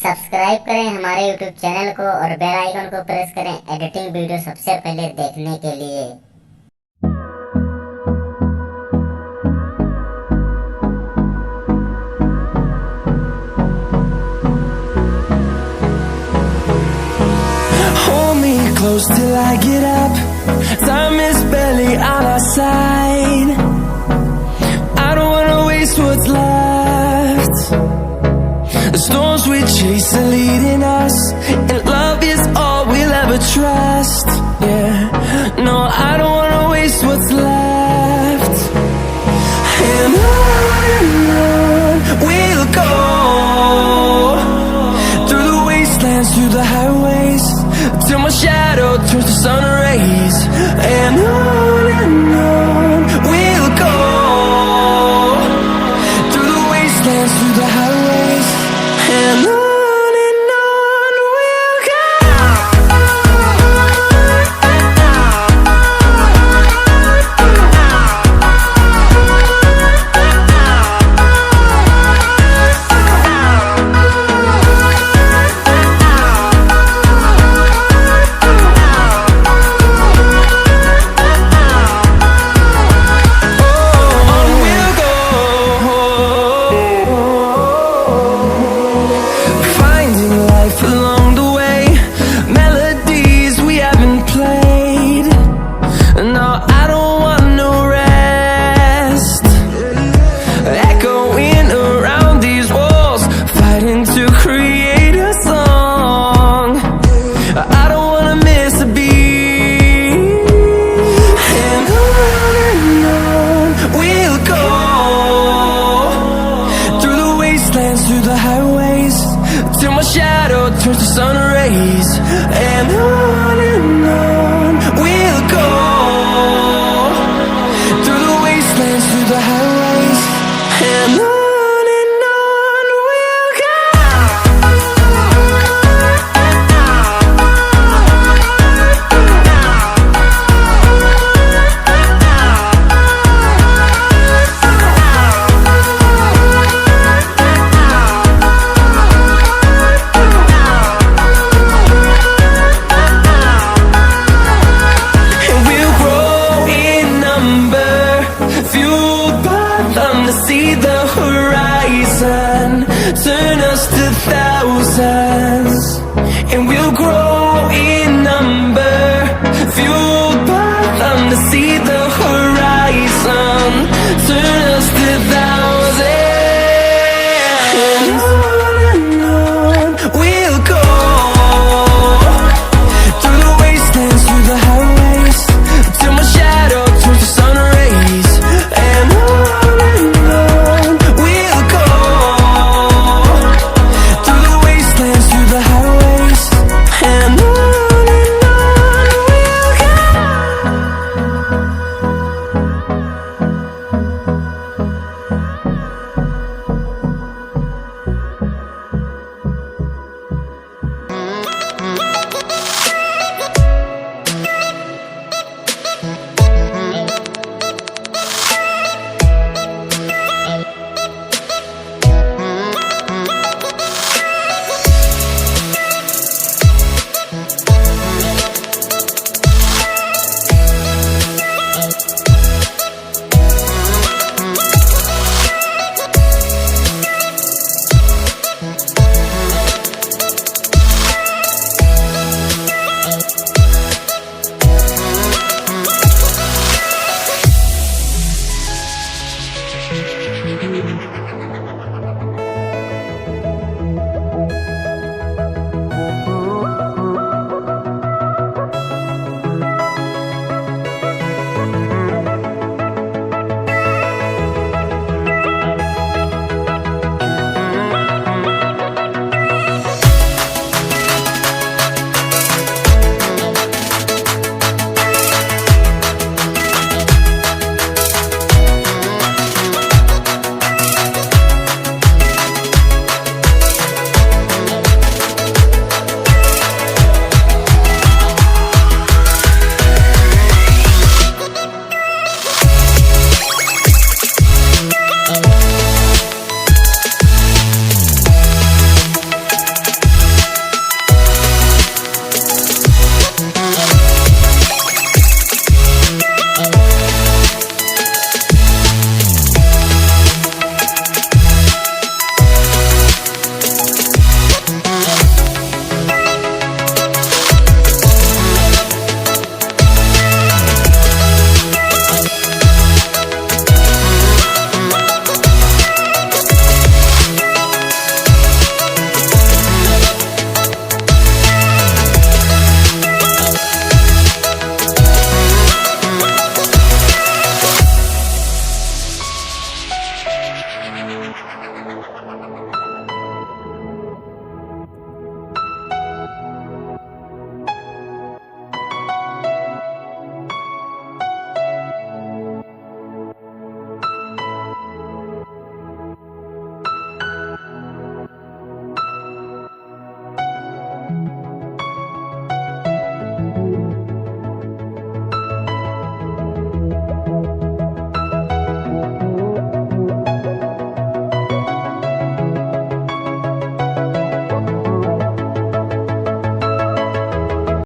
Subscribe करें हमारे YouTube channel को और बेल आइकन को प्रेस करें एडिटिंग वीडियो सबसे पहले देखने के लिए। Hold me close till I get up. Time is barely on our side. I don't wanna waste what's left. The storms we chase are leading us, and love is all we'll ever trust. Yeah, no, I don't wanna waste what's left. And on we'll go, through the wastelands, through the highways, till my shadow turns to sun rays. And on we'll go, through the wastelands, through the highways, and on we'll go. Through the highways, till my shadow turns to sun rays. And on we'll go, through the wastelands, through the highways, and on we'll go. See the horizon, turn us to thousands.